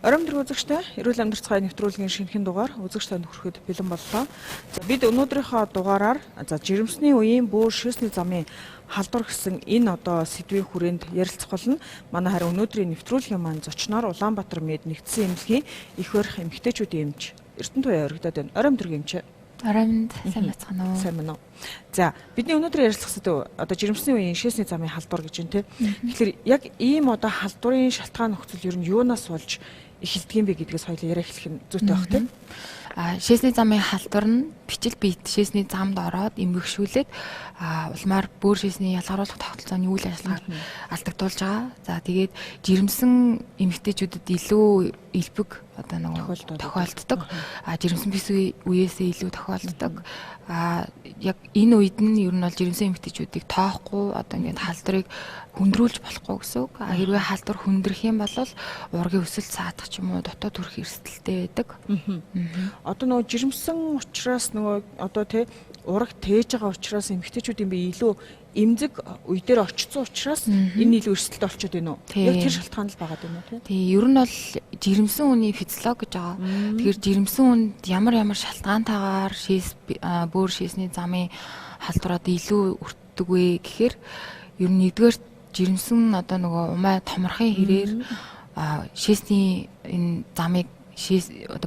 Ором төр үзэгчтэй эрүүл амьдрал цай нэвтрүүлгийн шинэхэн дугаар үзэгчтэй нөхөрөхөд бэлэн боллоо. За бид өнөөдрийнхөө дугаараар жирэмсний үеийн бөөр шээсний замын халдвар гэсэн энэ сэдвийн хүрээнд ярилцах болно. Манай харин өнөөдрийн нэвтрүүлгийн маань зочноор Улаанбаатар мед нэгдсэн эмнэлгийн их барих эмэгтэйчүүдийн эмч Эрдэнэ Туяа өргөдөд байна. Ором төр эмч. Оромд сайн бацгаана уу? Сайн байна уу. За бидний өнөөдөр ярилцах сэдв жирэмсний үеийн шээсний замын халдвар гэж байна, тийм. Тэгэхээр яг ийм халдварын шалтгаан нөхцөл ер нь юунаас болж эхэлдэг юм бэ гэдгээс хоёул яриа эхлэх нь зүйтэй байх тийм. Шээсний замын халдвар нь бичил биет шээсний замд ороод эмгэгшүүлээд улмаар бөөр шээсний ялгаруулах тогтолцооны үйл ажиллагааг алдагдуулж байгаа. За тэгээд жирэмсэн эмэгтэйчүүдэд илүү элбэг тохиолддог. Жирэмсэн бис үеэсээ илүү тохиолддог. Яг энэ үед нь ер нь бол жирэмсэн эмэгтэйчүүдийг тоохгүй ингээд халдварыг хөндрүүлж болохгүй гэсэн үг. Хэрвээ халдвар хөндрөх юм бол ургийн өсөлт саадах ч юм уу дотоод төрөх эрсдэлтэй байдаг. Одоо жирэмсэн учраас ураг тээж байгаа учраас эмэгтэйчүүдийн бие илүү эмзэг үе дээр очсон учраас энэ илүү эрсдэлтэй болчиход байна уу? Яг тэр шалтгаан л байгаа юм уу тий? Ер нь бол жирэмсэн хүний физиологи гэж байгаа. Тэгэхээр жирэмсэн хүнд ямар шалтгаантайгаар бөөр шээсний замын халдвараад илүү өртдөг вэ гэхээр ер нь нэгдүгээр жирэмсэн умаа томрохын хэрээр шээсний энэ замыг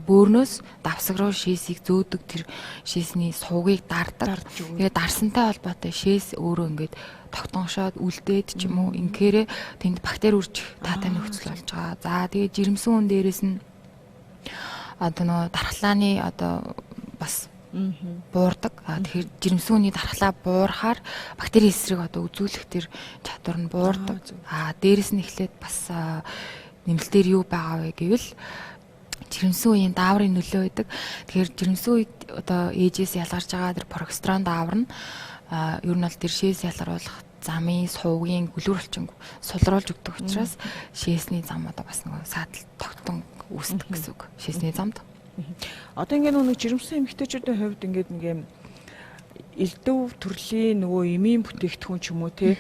бөөрнөөс давсаг руу шээсийг зөөдөг тэр шээсний сувгийг дардаг. Тэгээд дарсантай холбоотой шээс өөрөө ингээд тогтонгошоод үлдээд ч юм уу инкээрээ тэнд бактери үржих таатай нөхцөл болж байгаа. За тэгээд жирэмсэн хүн дээрээс нь дархлааны бас буурдаг. Тэгэхээр жирэмсэн хүний дархлаа буурахаар бактери эсрэг үзүүлэх тэр чадвар нь буурдаг. Дээрээс нь эхлээд бас нэмэлтээр юу байгаа вэ гэвэл жирэмсэн үеийн дааврын нөлөө байдаг. Тэгэхээр жирэмсэн үед ээжээс ялгарч байгаа тэр прогестерон даавар нь ер нь бол тэр шээс ялгаруулах замын сувгийн гүлүүр булчин сулруулж өгдөг учраас шээсний зам бас саадал тогтон үүсдэг гэсэн үг. Шээсний замд. Одоо ингээд жирэмсэн эмэгтэйчүүдийн хувьд ингээд элдв төрлийн эмийн бүтээгдэхүүн ч юм уу те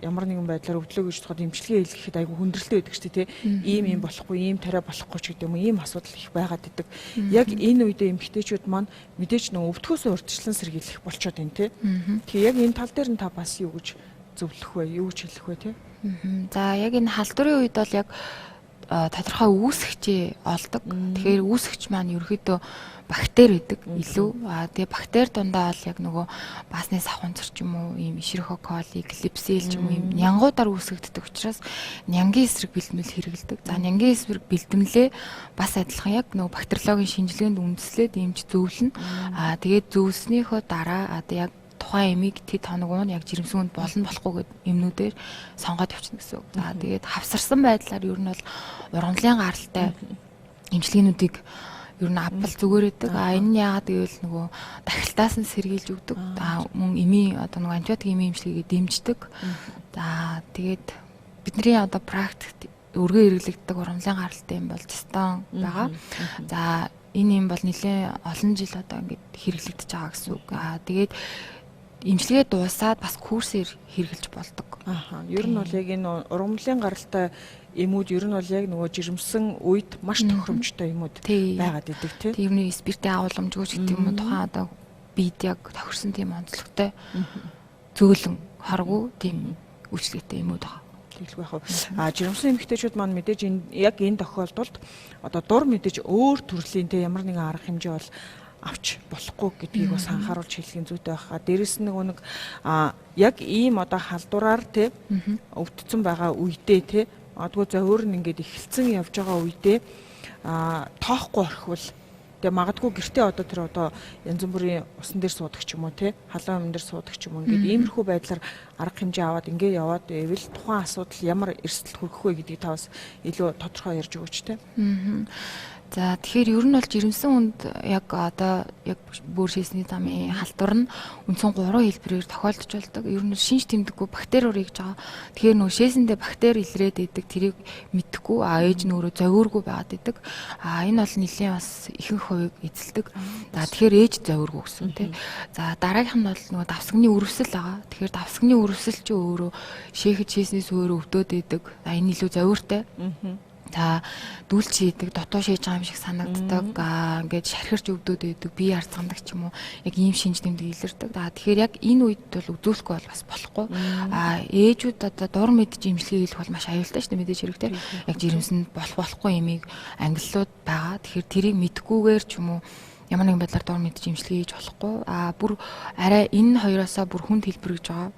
ямар нэгэн байдлаар өвдлөө гэж бодоход эмчилгээ хийхэд айгүй хүндрэлтэй байдаг шүү дээ те ийм болохгүй ийм тариа болохгүй ч гэдэг юм ийм асуудал их байгаад идэг. Яг энэ үедээ эмэгтэйчүүд маань мэдээж өвдөхөөсөө урьдчилан сэргийлэх болчоод байна те. Тэгэхээр яг энэ тал дээр нь та бас юу гэж зөвлөх вэ? Юу гэж хэлэх вэ те? За яг энэ халдварын үед бол яг тодорхой үүсгчээ олдог. Тэгэхээр үүсгч маань ерөөхдөө бактери байдаг илүү. Тэгээ бактери дундаа бол яг баасны сахунцар ч юм уу, ийм эшерхоколи, клипсил ч юм уу ийм нянгуудаар үүсгэгддэг учраас нянгийн эсрэг бэлтгэл хэрэгэлдэг. За нянгийн эсрэг бэлтгэлээ бас адилхан яг бактериологийн шинжилгээнд үндэслээд эмч зөвлөнө. Тэгээд зөвлснийхөө дараа яг тухайн эмийг тэд хоног уу яг жирэмсэн хүнд болно болохгүй гэдэг эмнүүдээр сонгоод явчихна гэсэн үг. За тэгээд хавсарсан байдлаар ер нь бол ургамлын гаралтай эмчилгээнүүдийг ер нь авбал зүгээр байдаг. Энэ нь яагаад гэвэл дахилтаас нь сэргийлж өгдөг. Мөн эмийн антибиотик эмийн эмчилгээгээ дэмждэг. За тэгээд бидний практикт өргөн хэрэглэгддэг ургамлын гаралтай юм бол цистон байгаа. За энэ юм бол нэлээд олон жил ингээд хэрэглэгдэж байгаа гэсэн үг. Тэгээд эмчилгээ дуусаад бас курсээр хэрэгжилж болдог. Ер нь бол яг энэ ургамлын гаралтай эмүүд ер нь бол яг жирэмсэн үед маш тохиромжтой эмүүд байгаад идэг тийм. Ер нь спиртийн агуулмжгүй ч гэдэг юм тухайн бид яг тохирсон тийм онцлогтой зөөлөн харгу тийм үйлчлэгтэй эмүүд байгаа. Жирэмсэн эмэгтэйчүүд маань мэдээж яг энэ тохиолдолд дур мэдээж өөр төрлийн ямар нэгэн арга хэмжээ бол авч болохгүй гэдгийг бас анхааруулж хэлхийн зүйтэй байна. Дээрэс нь яг ийм халдвараар өвдсөн байгаа үедээ магадгүй өөр нь ингээд эхэлсэн явж байгаа үедээ тоохгүй орхивол магадгүй гэртээ тэр янз бүрийн усан дээр суудаг ч юм уу халуун амин дээр суудаг ч юм уу ингээд иймэрхүү байдлаар арга хэмжээ аваад ингээд яваад байвал тухайн асуудал ямар эрсдэл хүрэх вэ гэдгийг та бас илүү тодорхой ярьж өгөөч те. За тэгэхээр ер нь бол жирэмсэн хүнд яг бөөр шээсний замын халдвар нь үндсэн 3 хэлбэрээр тохиолдож болдог. Ер нь шинж тэмдэггүй бактери урыг жаа. Тэгэхээр шээсэндээ бактери илрээд идэг тэрийг мэдхгүй ээж нь өөрөө зовиургүй байгаад идэг. Энэ бол нэлийн бас ихэнх хувийг эзэлдэг. За тэгэхээр ээж зовиургүй гэсэн тийм. За дараагийнх нь бол давсагны үрвсэл байгаа. Тэгэхээр давсагны үрвсэл чи өөрөө шээхэд шээсний сүүрөө өвдөд идэг. Энэ илүү зовиуртай. За дүүлч хийдэг, дотоо шийдэж байгаа юм шиг санагддаг. Ингээд шархирч өвдөд байдаг, бие харцгадаг ч юм уу. Яг ийм шинж тэмдэг илэрдэг. Тэгэхээр яг энэ үед бол үзүүлэхгүй бол бас болохгүй. Ээжүүд одоо дур мэдж имжлэгээ хийх бол маш аюултай шүү дээ, мэдээж хэрэгтэй. Яг жирэмсэнд болохгүй юмыг ангиллууд байгаа. Тэгэхээр тэрийг мэдгүйгээр ч юм уу ямар нэгэн байдлаар дур мэдж имжлэгээ хийж болохгүй. Бүр арай энэ хоёроосоо бүр хүнд хэлбэр гэж байгаа.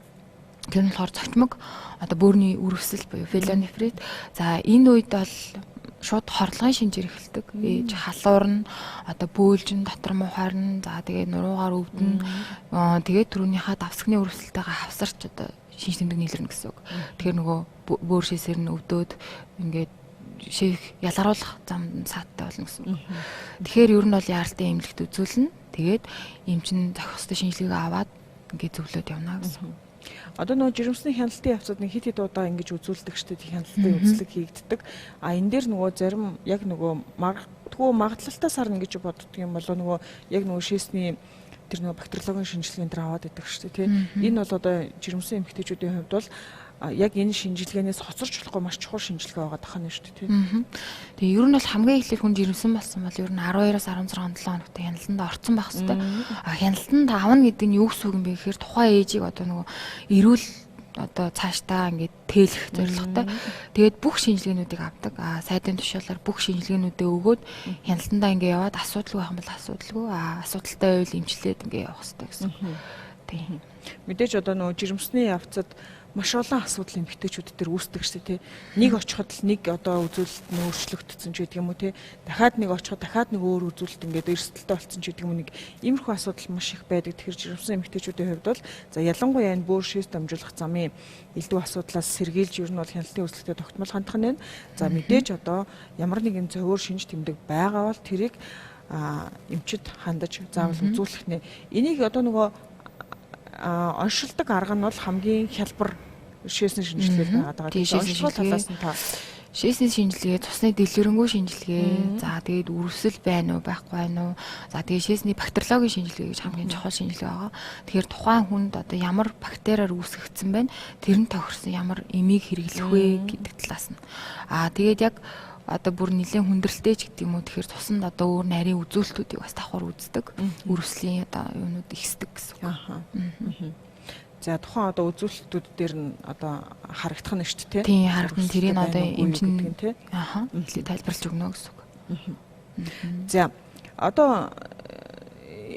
Тэр нь болохоор цочмог одоо бөөрийн үрвсэл буюу пелонефрит. За энэ үед бол шууд хорлогын шинжээр эхэлдэг. Ээж халуурна, одоо бөөлжин дотор мухаарна. За тэгээ нуруугаар өвдөн. Тэгээд түрүүнийхээ давсгны үрвсэлтэйгээ хавсарч одоо шинж тэмдэг нийлэрнэ гэсэн үг. Тэгэхээр нөгөө бөөр шээсээр нь өвдөөд ингээд шийх ялгаруулах зам сааттай болно гэсэн үг. Тэгэхээр ер нь бол яаралтай эмнэлэгт үзүүлнэ. Тэгээд эмчин зохистой шинжилгээ аваад ингээд зөвлөд явна гэсэн. Одоо нөгөө жирэмсний хяналтын явцад нэг хит удаа ингэж үзүүлдэг шүү дээ, хяналтын үзлэг хийгддэг. Энэ дээр нөгөө зарим яг нөгөө магадлалтай сарна гэж боддог юм болоо нөгөө яг нөгөө шээсний тэр нөгөө бактериологийн шинжилгээнд дээр аваад идэх шүү дээ, тийм. Энэ бол одоо жирэмсэн эмэгтэйчүүдийн хувьд бол яг энэ шинжилгээнээс хоцорч болохгүй маш чухал шинжилгээ байгаа тахна шүү дээ, тийм. Тэгээ ер нь бол хамгийн эхлээд хүн жирэмсэн болсон бол ер нь 12-аас 16 хоногт хяналтанд орцсон байх хэвээр. Хяналтанд авна гэдэг нь юу гэсэн үг юм бэ гэхээр тухайн ээжийг одоо нөгөө эрүүл одоо цаашдаа ингээд тээлэх зорилготой. Тэгээд бүх шинжилгээнүүдийг авдаг. Сайдын тушаалаар бүх шинжилгээнүүдээ өгөөд хяналтандаа ингээд яваад асуудалгүй байх юм бол асуудалгүй. Асуудалтай байвал эмчлээд ингээд явах хэрэгтэй гэсэн. Тийм. Мэдээж одоо нөгөө жирэмсний явцад маш олон асуудал эмэгтэйчүүд дээр үүсдэг шүү дээ, тий. Нэг очиход л нэг одоо үзүүлэлт нь өөрчлөгдсөн ч гэдэг юм уу, тий. Дахиад нэг очиход дахиад нэг өөр үзүүлэлт ингээд эрсдэлтэй болсон ч гэдэг юм уу, нэг иймэрхүү асуудал маш их байдаг. Тэгэхээр жирэмсэн эмэгтэйчүүдийн хувьд бол за ялангуяа энэ бөөр шээс дамжуулах замын элдв асуудлаас сэргийлж ер нь бол хяналтын үзлэгтээ тогтмол хандах нь байна. За мэдээж одоо ямар нэгэн зөвөр шинж тэмдэг байгаа бол тэрийг эмчид хандаж заавал үзүүлэх нэ. Энийг одоо нөгөө оншилдог арга нь бол хамгийн хялбар шээсний шинжилгээ байгаа. Оншилгын талаас нь та шээсний шинжилгээ, цусны дэлгэрэнгүй шинжилгээ, за тэгээд үрвсэл байна уу, байхгүй байна уу. За тэгээд шээсний бактериологийн шинжилгээ гэж хамгийн чухал шинжилгээ байгаа. Тэгэхээр тухайн хүнд одоо ямар бактериар үүсгэгдсэн байна, тэр нь тохирсон ямар эмийг хэрэглэх вэ гэдэг талаас нь. Тэгээд яг одоо бүр нэлийн хүндрэлтэй ч гэдэг юм уу, тэгэхээр цуснд одоо өөр нарийн үзүүлэлтүүдийг бас давхар үздэг. Үрвслийн одоо юунууд ихсдэг гэсэн үг. За тухайн одоо үзүүлэлтүүд дээр нь одоо харагдах нь шүү дээ, тийм харагдана. Тэрийг одоо эмчин хэлээ тайлбарлаж өгнө гэсэн үг. За одоо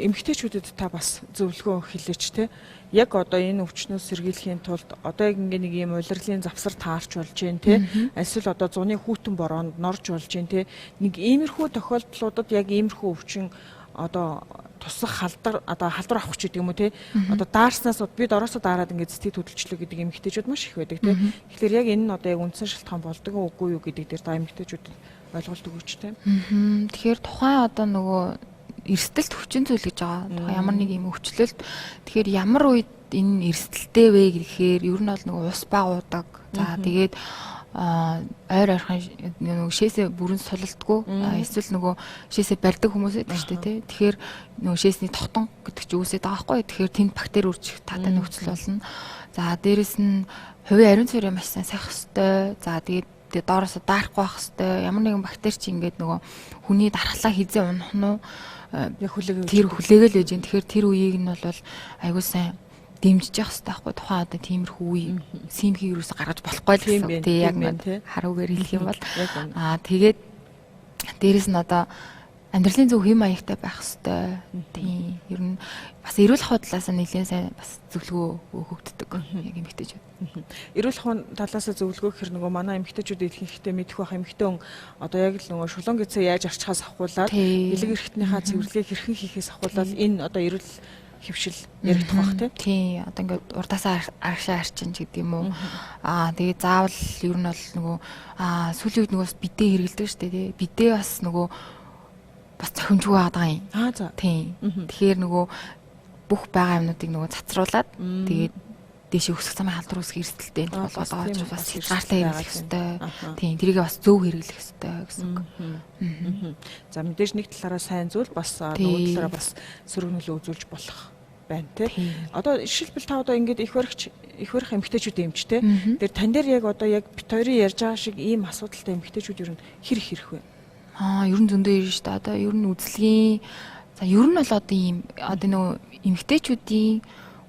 эмэгтэйчүүдэд та бас зөвлөгөө хэлээч, те. Яг одоо энэ өвчнөөс сэргийлэхийн тулд одоо яг нэг ийм улирлын завсар таарч болж гин, те. Эсвэл одоо зуны хүүтэн бороонд норж болж гин, те. Нэг иймэрхүү тохиолдлуудад яг иймэрхүү өвчин одоо тусах халдвар авах ч гэдэг юм уу, те. Одоо даарснаас бид ороосоо даарад ингээд цэцгийг хөдөлчлөө гэдэг эмэгтэйчүүд маш их байдаг, те. Тэгэхээр яг энэ нь одоо яг үндсэн шалтгаан болдог үгүй юу гэдэг дээр та эмэгтэйчүүд ойлголт өгөөч, те. Тэгэхээр тухайн одоо нөгөө эрсдэлт хүчин зүйл гэж байгаа. Ямар нэг юм өвчлөлт. Тэгэхээр ямар үед энэ эрсдэлтэй вэ гэхээр ер нь бол нөгөө ус багуудаг. За тэгээд ойр ойрхон нөгөө шээсээ бүрэн сулалдгүй. Эсвэл нөгөө шээсээ барьдаг хүмүүс байдаг шүү дээ, тий. Тэгэхээр нөгөө шээсний тогтон гэдэг чинь үүсээд байгаа байхгүй. Тэгэхээр тэнд бактери үржих таатай нөхцөл болно. За дээрэс нь хувийн ариун цэврээ маш сайн сахих хэрэгтэй. За тэгээд доороосоо даарахгүй байх хэрэгтэй. Ямар нэгэн бактери чи ингээд нөгөө хүний дархлаа хизээ унах нь уу? Тэр хүлээгээл байж гэн. Тэгэхээр тэр үеийг нь бол аягүй сайн дэмжиж явах хэрэгтэй байхгүй. Тухайн одоо тиймэрхүү үе симхийг юусаа гаргаж болохгүй л гэсэн. Тэг яг нэг харуугаар хэлэх юм бол тэгээд дээрэс нь одоо амьдралын зөв хэм маягтай байх хэрэгтэй. Тийм. Ер нь бас эрүүл ахуй талаас нь нэлээд сайн бас зөвлөгөө өгөгддөг яг эмэгтэйчүүд. Эрүүл ахуйн талаас зөвлөгөө гэхэр нөгөө манай эмэгтэйчүүд ихэнхдээ мэдэх байх эмэгтэй хүн одоо яг л нөгөө шулуун гэцээ яаж арчхаас ахуулаад элэг эрхтнийхаа цэвэрлэгийг хэрхэн хийхээс ахуулаад энэ одоо эрүүл хөвшил яригдах бах тий. Одоо ингээд урдаасаа аршаа арчин ч гэдэг юм уу. Тэгээд заавал ер нь бол нөгөө сүүлийн үед нөгөө бидээ хэрэгэлдэг шүү дээ тий. Бидээ бас нөгөө бас цохимжгүй байгаа юм. За. Тийм. Тэгэхээр нөгөө бүх байгаа юмнуудыг нөгөө цацруулаад тэгээд дээшээ өсөх замын халдвар үүсэх эрсдэлтэй болгоод байгаа учраас бас хязгаартай хэрэглэх хэрэгтэй. Тийм. Тэрийг бас зөв хэрэглэх хэрэгтэй гэсэн үг. За мэдээж нэг талаараа сайн зүйл бас нөгөө талаараа бас сөрөг нөлөө үзүүлж болох байна тий. Одоо жишээлбэл та одоо ингээд их барих эмэгтэйчүүд юм ч тий. Тэр тань дээр яг одоо яг бит хоёрын ярьж байгаа шиг ийм асуудалтай эмэгтэйчүүд ер нь хэрэг вэ? Ер нь зөндөө ирнэ шүү дээ. Одоо ер нь үзлэгийн ер нь бол одоо ийм одоо нөгөө эмэгтэйчүүдийн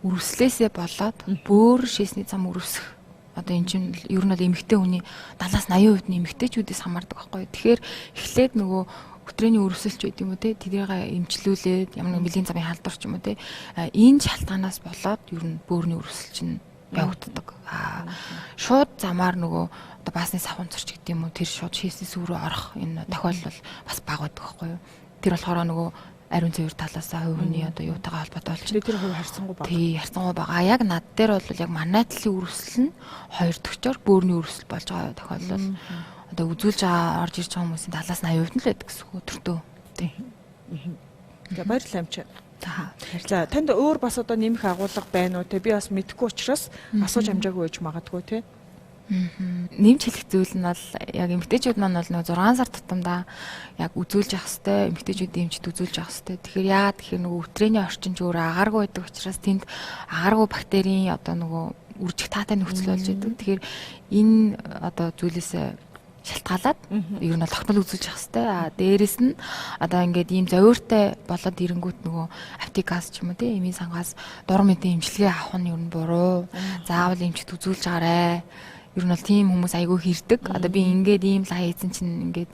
үрвслээсээ болоод бөөр шээсний зам үрвсэх. Одоо эн чинь ер нь бол эмэгтэй хүний 70-80% нь эмэгтэйчүүдээс хамаардаг байхгүй. Тэгэхээр эхлээд нөгөө өтрээний үрвсэлч байд юм уу те тэрийг эмчлүүлээд ямар нэг нэлийн замын халдвар ч юм уу те энэ шалтгаанаас болоод ер нь бөөрийн үрвсэл чинь явагддаг. Шууд замаар нөгөө одоо баасны савханцарч гэдэг юм уу тэр шууд шээсний сүр рүү орох энэ тохиолдол бас бага байдаг байхгүй юу. Тэр болохоор нөгөө ариун цэвэр талаасаа хувийн одоо юутайгаа холбоотой болж тэр хувь харьцангуй бага. Тий, харьцангуй бага. Яг над дээр бол яг манай талын үрвсэл нь 2 дөгчөөр бөөрийн үрвсэл болж байгаа тохиолдол одоо үзүүлж байгаа орж ирж байгаа хүмүүсийн 70-80% нь л байдаг гэсэн үг өдөртөө. Тий. За баярлалаа юм чи. За танд өөр бас одоо нэмэх агуулга байна уу те би бас мэдэхгүй учраас асууж амжаагүй байж магадгүй те. Нэмж хэлэх зүйл нь бол яг эмэгтэйчүүд маань бол нэг 6 сар тутамдаа яг үзүүлж явах хэвээр эмэгтэйчүүд эмчд үзүүлж явах хэвээр. Тэгэхээр яа тэгэхээр нөгөө өтрээний орчинч өөр агааргүй байдаг учраас тэнд агааргүй бактерийн одоо нөгөө үржих таатай нөхцөл болж идэг. Тэгэхээр энэ одоо зүйлээс шалтгаалаад ер нь бол тогтмол үзүүлж явах хэвээр. Дээрэс нь одоо ингээд ийм зовиортой болоод ирэнгүүт нөгөө аптекаас ч юм уу тийм эмийн сангаас дур мэдээ эмчилгээ авах нь ер нь буруу. Заавал эмчд үзүүлж гараа. Ер нь бол тийм хүмүүс айгүй хэрдэг. Одоо би ингээд ийм лаа хийсэн чинь ингээд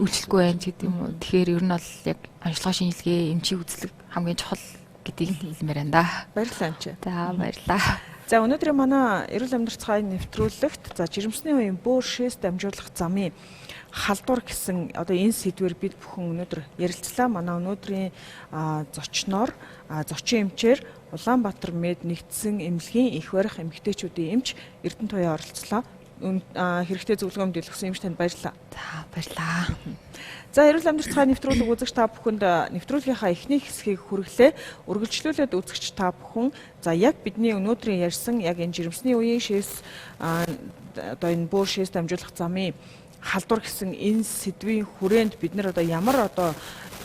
үйлчлэхгүй байх гэдэг юм уу. Тэгэхээр ер нь бол яг онцлогоо шинжилгээ эмчийг үзлэг хамгийн чухал гэдгийг хэлмээр байна да. Баярлалаа эмчээ. За баярлалаа. За өнөөдөр манай эрүүл амьдрах цааны нэвтрүүлэгт за жирэмсний үеийн бөөр шээс дамжуулах замын халдвар гэсэн одоо энэ сэдвээр бид бүхэн өнөөдөр ярилцлаа. Манай өнөөдрийн зочноор зочин эмчээр Улаанбаатар мед нэгдсэн эмнэлгийн их барих эмэгтэйчүүдийн эмч Эрдэнэ Туяа оролцлоо. Хэрэгтэй зөвлөгөө мэдээлгсэн эмч танд баярлалаа. За баярлалаа. За эрүүл амьдрах цааны нэвтрүүлэг үзэгч та бүхэнд нэвтрүүлгийнхаа эхний хэсгийг хүргэлээ. Үргэлжлүүлээд үзэгч та бүхэн за яг бидний өнөөдрийн ярьсан яг энэ жирэмсний үеийн шээс одоо энэ бөөр шээс дамжуулах замын халдвар гэсэн энэ сэдвийн хүрээнд бид нар одоо ямар одоо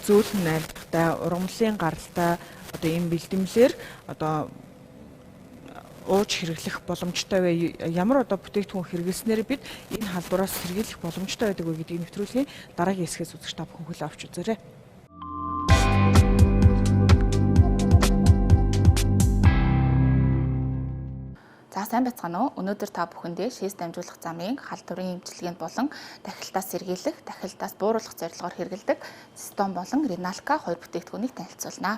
зөөлөн найрдахтай, ургамлын гаралтай одоо энэ бэлтгэлээр одоо ууж хэрэглэх боломжтой вэ? Ямар одоо бүтээгдэхүүн хэрэглэснээр бид энэ халдвараас сэргийлэх боломжтой байдаг вэ гэдгийг нэвтрүүлгийн дараагийн хэсгээс үзэж та бүхэн хөлөө авч үзээрэй. За сайн байцгаана уу? Өнөөдөр та бүхэндээ шээс дамжуулах замын халдварын эмчилгээнд болон дахилтаас сэргийлэх, дахилтаас бууруулах зорилгоор хэрэглэдэг цистон болон риналка хоёр бүтээгдэхүүнийг танилцуулнаа.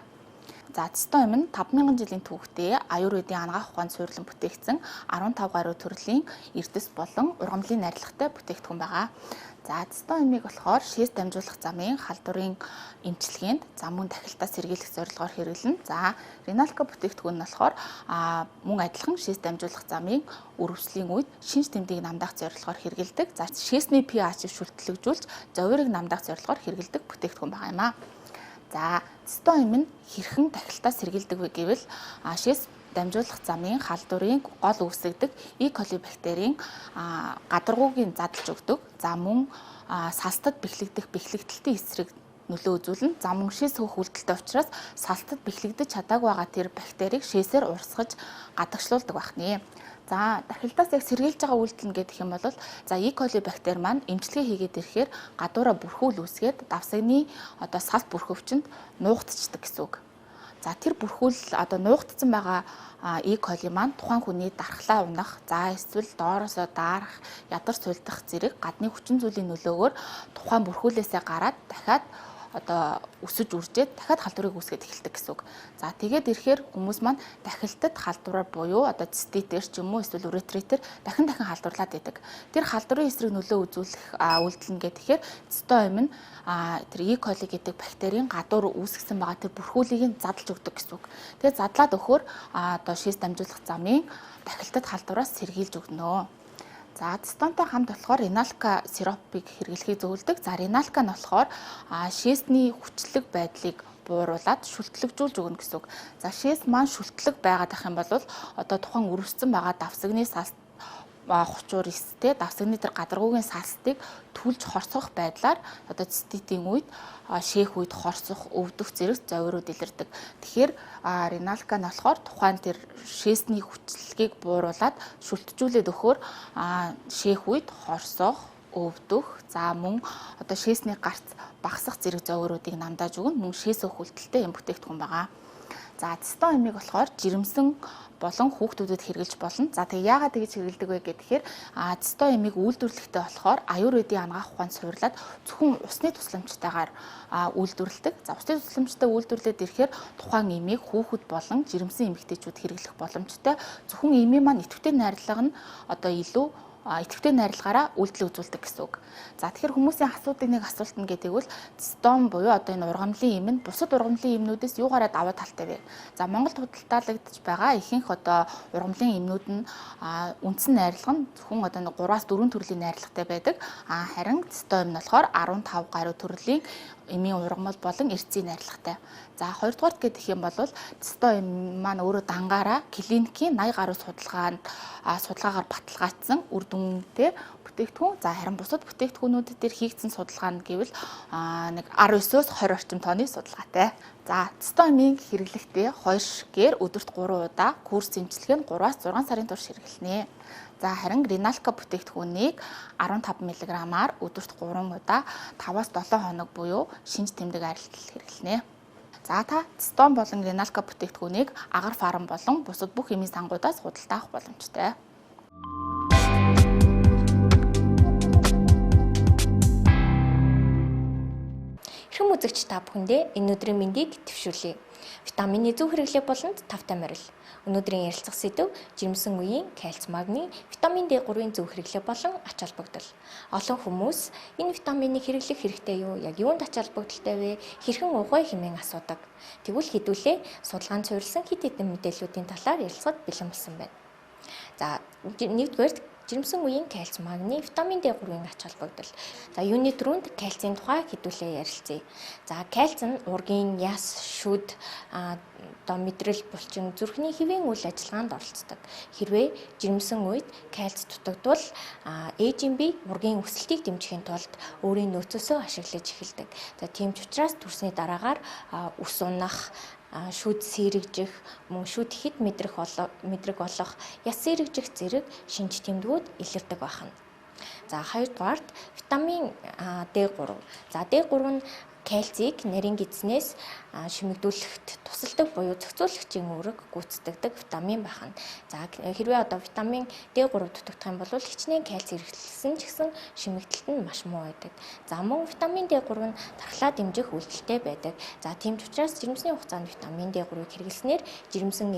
За цистон нь 5000 жилийн түүхтэй аюурведийн анагаах ухаанд суйрлан бүтээгдсэн 15 гаруй төрлийн эрдэс болон ургамлын нарийнтай бүтээгдэхүүн байгаа. За цистон эмийг болохоор шээс дамжуулах замын халдварын эмчилгээнд зам мөн дахилтаас сэргийлэх зорилгоор хэрэглэнэ. За риналка бүтээгдэхүүн нь болохоор мөн адилхан шээс дамжуулах замын үрвслийн үед шинж тэмдгийг намдаах зорилгоор хэрэглэдэг. За шээсний pH-ийг шүлтлэгжүүлж зовирыг намдаах зорилгоор хэрэглэдэг бүтээгдэхүүн байгаа юм аа. За цистон эм нь хэрхэн дахилтаас сэргийлдэг вэ гэвэл шээс дамжуулах замын халдварын гол үүсгдэг E. coli бактерийн гадаргуугийн задлж өгдөг. За мөн салтад бэхлэгдэх бэхлэгдэлтийн эсрэг нөлөө үзүүлнэ. За мөн шээс хөх үлдэлтэй учраас салтад бэхлэгдэж чадаагүй байгаа тэр бактерийг шээсээр урсгаж гадагшлуулдаг байна. За дахилтаас яг сэргийлж байгаа үйлдэл нь гэх юм бол за E. coli бактери маань эмчилгээ хийгээд ирэхээр гадуураа бүрхүүл үүсгээд давсагны одоо салт бүрхөвчөнд нуугдчихдаг гэсэн үг. За тэр бүрхүүл одоо нуугдсан байгаа E. coli маань тухайн хүний дархлаа унах, за эсвэл доороосоо даарах, ядар сулдах зэрэг гадны хүчин зүйлийн нөлөөгөөр тухайн бүрхүүлээсээ гараад дахиад одоо өсөж үржээд дахиад халдварыг үүсгэж эхэлдэг гэсэн үг. За тэгээд ирэхээр хүмүүс маань дахилтад халдвараар буюу одоо циститер ч юм уу эсвэл уретритер дахин халдварлаад байдаг. Тэр халдварын эсрэг нөлөө үзүүлэх үйлдэл нь гэхээр цистон эм нь тэр E. coli гэдэг бактерийн гадуур үүсгэсэн байгаа тэр бүрхүүлийг задлж өгдөг гэсэн үг. Тэгээд задлаад өгөхөөр одоо шээс дамжуулах замын дахилтад халдвараас сэргийлж өгнө. За цистонтой хамт болохоор риналка сиропыг хэрэглэхийг зөвлөдөг. За риналка нь болохоор шээсний хүчлэг байдлыг бууруулад шүлтлэгжүүлж өгнө гэсэн үг. За шээс маань шүлтлэг байгаад ах юм бол одоо тухайн өрөвсөн байгаа давсагны салт хучуур эстэй давсагны тэр гадаргуугийн салстыг түлж хорсгох байдлаар одоо циститийн үед шээх үед хорсох, өвдөх зэрэг зовирууд илэрдэг. Тэгэхээр Риналка нь болохоор тухайн тэр шээсний хүчлэгийг бууруулад шүлтжүүлээд өгөхөөр шээх үед хорсох, өвдөх, за мөн одоо шээсний гарц багасах зэрэг зовируудыг намдааж өгнө. Мөн шээсөө хүлтэлтэй юм бүтээгдэхүүн байгаа. За цистон эмийг болохоор жирэмсэн болон хүүхдүүдэд хэрэглэж болно. За тэгээ яагаад тэгж хэрэглэдэг вэ гэхээр цистон эмийг үйлдвэрлэхдээ болохоор аюурведийн анагаах ухаанд суурлаад зөвхөн усны тусламжтайгаар үйлдвэрлэдэг. За усны тусламжтай үйлдвэрлээд ирэхээр тухайн эмийг хүүхэд болон жирэмсэн эмэгтэйчүүд хэрэглэх боломжтой. Зөвхөн эмийн маань идэвхтэй найрлага нь одоо илүү идэвхтэй найрлагаараа үйлдэл үзүүлдэг гэсэн үг. За тэгэхээр хүмүүсийн асуудыг нэг асуулт нь гэдэг бол цистон буюу одоо энэ ургамлын эм нь бусад ургамлын эмнүүдээс юугаараа даваа талтай вэ? За Монголд худалдаалагдж байгаа ихэнх одоо ургамлын эмнүүд нь үндсэн найрлага нь зөвхөн одоо 3-аас 4 төрлийн найрлагатай байдаг. Харин цистон эм нь болохоор 15 гаруй төрлийн эмийн ургамал болон эрцийн найрлагатай. За хоёрдугаарт гэх юм бол цистон эм маань өөрөө дангаараа клиникийн 80 гаруй судалгаагаар баталгаажсан үр дүнтэй бүтээгдэхүүн. За харин бусад бүтээгдэхүүнүүд дээр хийгдсэн судалгаа нь гэвэл нэг 19-оос 20 орчим тооны судалгаатай. За цистон эмийг хэрэглэхдээ 2 шигээр өдөрт 3 удаа курс эмчилгээ нь 3-аас 6 сарын турш хэрэглэнэ. За харин Риналка бүтээгдэхүүнийг 15 мг-аар өдөрт 3 удаа 5-аас 7 хоног буюу шинж тэмдэг арилтал хэрэглэнэ. За та цистон болон Риналка бүтээгдэхүүнийг агаар фарм болон бусад бүх эмийн сангуудаас худалдаа авах боломжтой. Хэрэв үзэгч та бүхэндээ энэ өдрийн мэндийг дэвшүүлье. Витамины зөв хэрэглээ болонд тавтай морил. Өнөөдрийн ярилцах сэдэв жирэмсэн үеийн кальц, магний, витамин D3-ийн зөв хэрэглээ болон ач холбогдол. Олон хүмүүс энэ витаминыг хэрэглэх хэрэгтэй юу? Яг юунд ач холбогдолтой вэ? Хэрхэн уух вэ хэмээн асуудаг. Тэгвэл хэдүүлээ судалгаанд суурилсан хэд хэдэн мэдээллүүдийн талаар ярилцахад бэлэн болсон байна. За нэгдүгээр жирэмсэн үеийн кальц, магний, витамин D3-ийн ач холбогдол. За юуны дөрөнд кальцийн тухай хэдүүлээ ярилцъя. За кальц нь ургийн яс, шүд, одоо мэдрэл булчин зүрхний хэвийн үйл ажиллагаанд оролцдог. Хэрвээ жирэмсэн үед кальц дутагдвал ээжийн бие ургийн өсөлтийг дэмжихийн тулд өөрийн нөөцөөсөө ашиглаж эхэлдэг. За тийм ч учраас төрсний дараагаар ус унах, шүд сэрэгжих, мөн шүд хэд мэдрэг болох, яс сэрэгжих зэрэг шинж тэмдгүүд илэрдэг байна. За хоёрдугаарт витамин D3. За D3 нь кальцийг нарийн гидснээс шимэгдүүлэхэд тусалдаг буюу зохицуулагчийн үүрэг гүйцэтгэдэг витамин байна. За хэрвээ одоо витамин D3 дутагдах юм бол хичнээн кальц хэрэглэсэн ч гэсэн шимэгдэлт нь маш муу байдаг. За мөн витамин D3 нь тархлаа дэмжих үйлдэлтэй байдаг. За тийм ч учраас жирэмсний хугацаанд витамин D3-ыг хэрэглэснээр жирэмсэн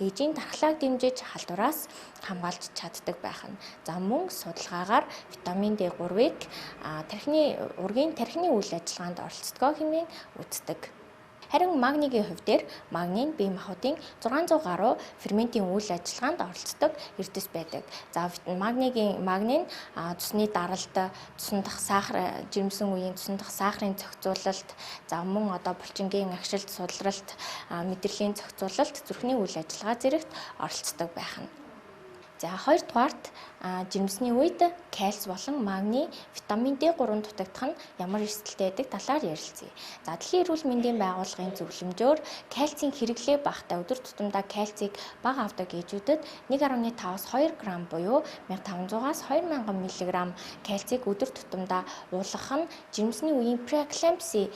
ээжийн тархлааг дэмжиж халдвараас хамгаалж чаддаг байна. За мөн судалгаагаар витамин D3-ыг ургийн тархины үйл ажиллагаанд оролцдог хэмээн үздэг. Харин магнигийн хувьд магний нь бие махбодын 600 гаруй ферментийн үйл ажиллагаанд оролцдог эрдэс байдаг. За магний нь цусны даралт, цусан дахь сахар, жирэмсэн үеийн цусан дахь сахарын зохицуулалт, за мөн одоо булчингийн агшилт, судлалт, мэдрэлийн зохицуулалт, зүрхний үйл ажиллагаа зэрэгт оролцдог байна. За хоёрдугаарт жирэмсний үед кальц болон магний, витамин D3 дутагдах нь ямар эрсдэлтэй байдаг талаар ярилцъя. За Дэлхийн эрүүл мэндийн байгууллагын зөвлөмжөөр кальцийн хэрэглээ багтаа өдөр тутамдаа кальцийг бага авдаг ээжүүдэд 1.5-аас 2 г буюу 1500-аас 2000 мг кальцийг өдөр тутамдаа уулгах нь жирэмсний үеийн преэклампси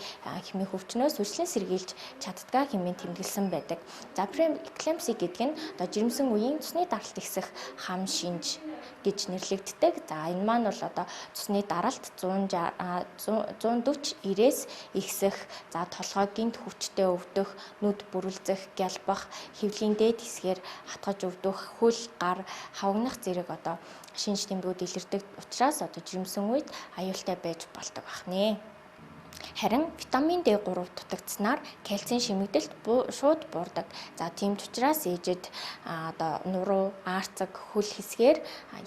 хэмээх өвчнөөс үржилэн сэргийлж чаддгаа хэмээн тэмдэглэсэн байдаг. За преэклампси гэдэг нь одоо жирэмсэн үеийн цусны даралт ихсэх хам шинж гэж нэрлэгддэг. За энэ маань бол одоо цусны даралт 140-90-ээс ихсэх, за толгой гинт хүчтэй өвдөх, нүд бүрэлзэх, гялбах, хэвлийн дээд хэсгээр хатгаж өвдөх, хөл, гар, хавгнах зэрэг одоо шинж тэмдгүүд илэрдэг учраас одоо жирэмсэн үед аюултай байж болдог байна. Харин витамин D3 дутагдсанаар кальцийн шимэгдэлт шууд буурдаг. За тийм ч учраас ээжид одоо нуруу, аарцаг, хөл хэсгээр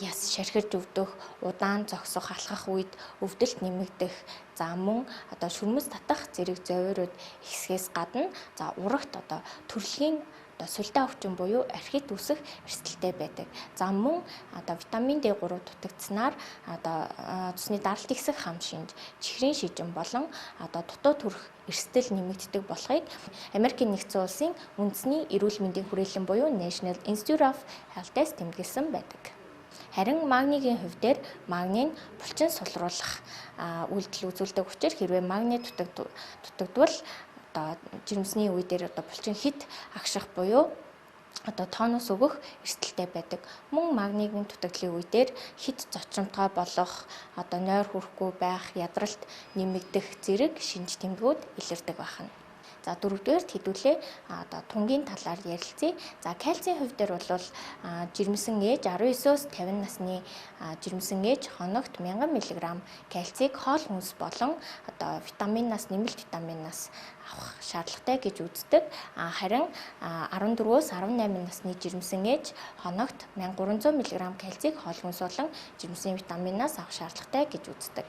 яс шархирж өвдөх, удаан зогсох, алхах үед өвдөлт нэмэгдэх, за мөн одоо шүрмэс татах зэрэг зовирууд ихсгээс гадна за урагт одоо төрөлхийн сүлдээ өвчин буюу архит үүсэх эрсдэлтэй байдаг. За мөн витамин D3 дутагдсанаар цусны даралт ихсэх хам шинж, чихрийн шижин болон дутуу төрөх эрсдэл нэмэгддэг болохыг Америкийн нэгдсэн улсын үндэсний эрүүл мэндийн хүрээлэн буюу National Institute of Health-с тэмдэглэсэн байдаг. Харин магнигийн хувьд магний нь булчин сулруулах үйлдэл үзүүлдэг учраас хэрвээ магний дутагдвал жирэмсний үе дээр булчин хит агших буюу тонус өгөх эрсдэлтэй байдаг. Мөн магнигийн дутагдлын үе дээр хит зочромтгой болох, нойр хүрэхгүй байх, ядралт нэмэгдэх зэрэг шинж тэмдгүүд илэрдэг байна. За дөрөвдүгээрт хэдүүлээ тунгийн талаар ярилцъя. За кальцийн хувьд бол жирэмсэн ээж 19-өөс 50 насны жирэмсэн ээж хоногт 1000 мг кальцийг хоол хүнс болон витаминаас нэмэлт витаминаас авах шаардлагатай гэж үздэг. Харин 14-өөс 18 насны жирэмсэн ээж хоногт 1300 мг кальцийг хоол хүнс болон жирэмсэн витаминаас авах шаардлагатай гэж үздэг.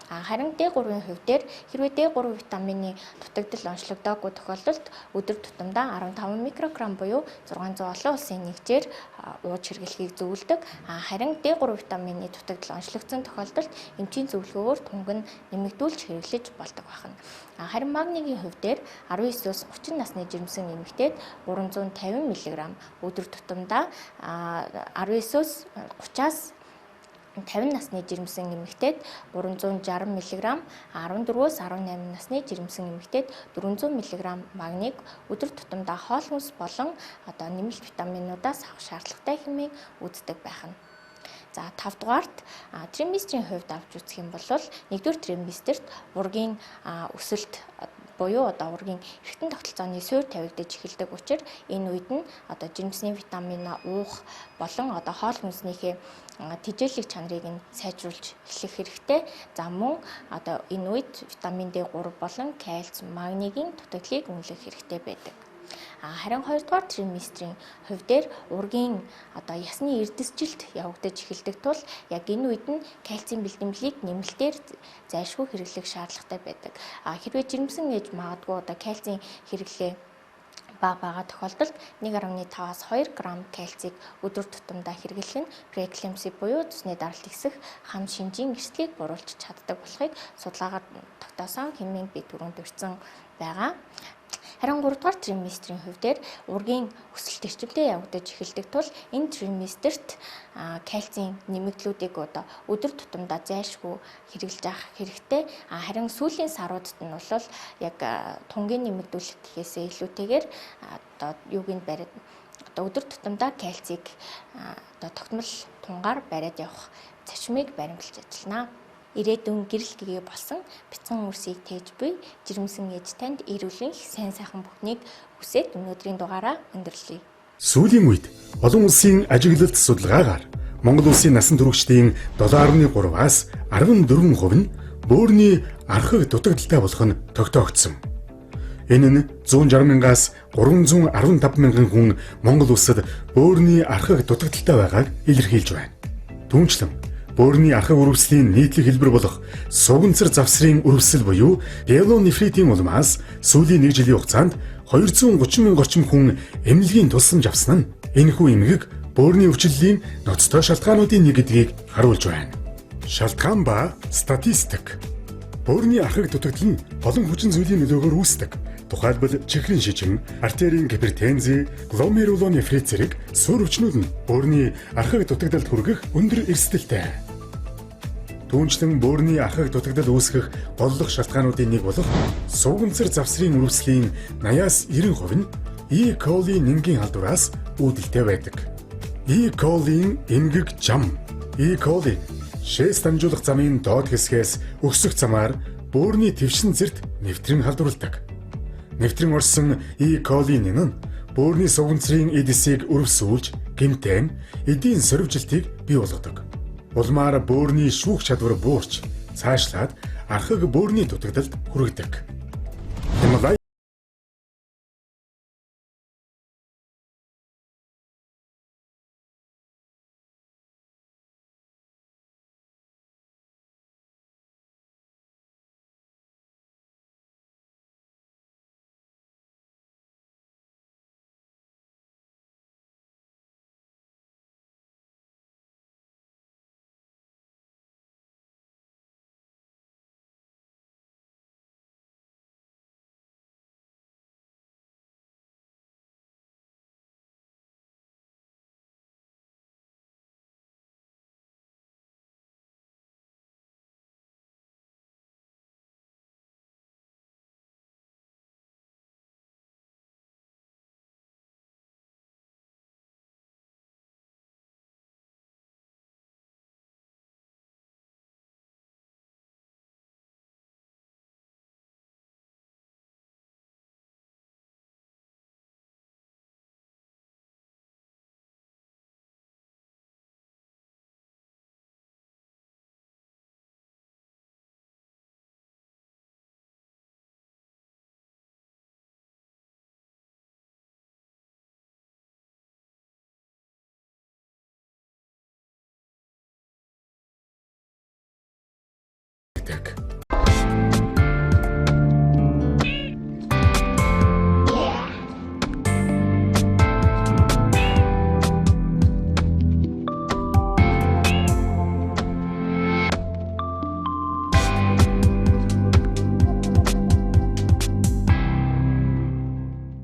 Харин D3-ийн хувьд хэрвээ D3 витамины дутагдал онцлогдоогүй тохиолдолд өдөр тутамдаа 15 микрограмм буюу 600 олон улсын нэгжээр ууж хэрэглэхийг зөвлөдөг. Харин D3 витамины дутагдал онцлогдсон тохиолдолд эмчийн зөвлөгөөгөөр тунг нь нэмэгдүүлж хэрэглэж болдог байна. Харин магнигийн хувьд 19-өөс 30 насны жирэмсэн эмэгтэйд 350 мг өдөр тутамдаа 19-өөс 30-аас 50 насны жирэмсэн эмэгтэйд 360 мг, 14-өөс 18 насны жирэмсэн эмэгтэйд 400 мг магнийг өдөр тутамдаа хоол хүнс болон нэмэлт витаминуудаас авах шаардлагатай хэмээн үздэг байна. За 5 дугаарт триместрийн хувьд авч үзэх юм бол 1-р триместрт ургийн өсөлт буюу ургийн эргэтэн тогтолцооны суурь тавигдаж эхэлдэг учраас энэ үед нь жирэмсний витамин уух болон хоол хүнснийхээ тэжээлэг чанарыг нь сайжруулж эхлэх хэрэгтэй. За мөн энэ үед витамин D3 болон кальц, магнигийн дутагдлыг үнэлэх хэрэгтэй байдаг. Харин 2 дугаар триместрийн хувьд ургийн ясны эрдэсжилт явагдаж эхэлдэг тул яг энэ үед нь кальцийн бэлтгэлийг нэмэлтээр зайлшгүй хэрэглэх шаардлагатай байдаг. Хэрвээ жирэмсэн ээж магадгүй кальцийн хэрэглээ бага байгаа тохиолдолд 1.5-аас 2 г кальцийг өдөр тутамдаа хэрэглэх нь преэклампси буюу цусны даралт ихсэх хам шинжийн эрсдлийг буруулж чаддаг болохыг судалгаагаар тогтоосон хэмээн би түрүүнд дурдсан байгаа. Харин 3 дугаар триместрийн хувьд ургийн өсөлт эрчимтэй явагдаж эхэлдэг тул энэ триместрт кальцийн нэмэгдлүүдийг өдөр тутамдаа зайлшгүй хэрэглэж авах хэрэгтэй. Харин сүүлийн саруудад нь бол яг тунгийн нэмэгдүүлэлт гэхээсээ илүүтэйгээр өдөр тутамдаа кальцийг тогтмол тунгаар бариад явах зочмыг баримталж ажиллана. Ирээдүйн гэрэл гэгээ болсон бяцхан үрсийг тээж буй жирэмсэн ээж танд эрүүлийн сайн сайхан бүхнийг хүсээд өнөөдрийн дугаараа өндөрлөе. Сүүлийн үед олон улсын ажиглалт судалгаагаар Монгол улсын насан туршидтын 7.3-аас 14% нь бөөрийн архаг дутагдaltaй болох нь тогтоогдсон. Энэ нь 160 мянгаас 315 мянган хүн Монгол улсад бөөрийн архаг дутагдaltaй байгааг илэрхийлж байна. Түүнчлэн бөөрийн архаг үрвслийн нийтлэг хэлбэр болох суганцар завсрын үрвсэл буюу пиелонефритийн улмаас сүүлийн 1 жилийн хугацаанд 230 мянга орчим хүн эмнэлгийн тусламж авсан нь энэхүү эмгэг бөөрийн өвчлөлийн ноцтой шалтгаануудын нэг гэдгийг харуулж байна. Шалтгаан ба статистик. Бөөрийн архаг дутагдал нь олон хүчин зүйлийн нөлөөгөөр үүсдэг. Тухайлбал чихрийн шижин, артерийн гипертензи, гломерулонефрит зэрэг суурь өвчнүүд нь бөөрийн архаг дутагдалд хүргэх өндөр эрсдэлтэй. Түүнчлэн бөөрийн архаг дутагдал үүсгэх голлох шалтгаануудын нэг болох суганцар завсрын үрвслийн 80-аас 90% нь E. coli нэнгийн халдвараас үүдэлтэй байдаг. E. coli-ийн эмгэг жам. E. coli шээс дамжуулах замын доод хэсгээс өсөх замаар бөөрийн твшин зэрт нэвтрэн халдварладаг. Нэвтрэн орсон E. coli нэн нь бөөрийн суганцрын эдисийг өрөвсүүлж, гэмтэн, эдийн сорвжилтыг бий болгодог. Улмаар бөөрийн шүүх чадвар буурч, цаашлаад архаг бөөрийн дутагдалд хүргэдэг.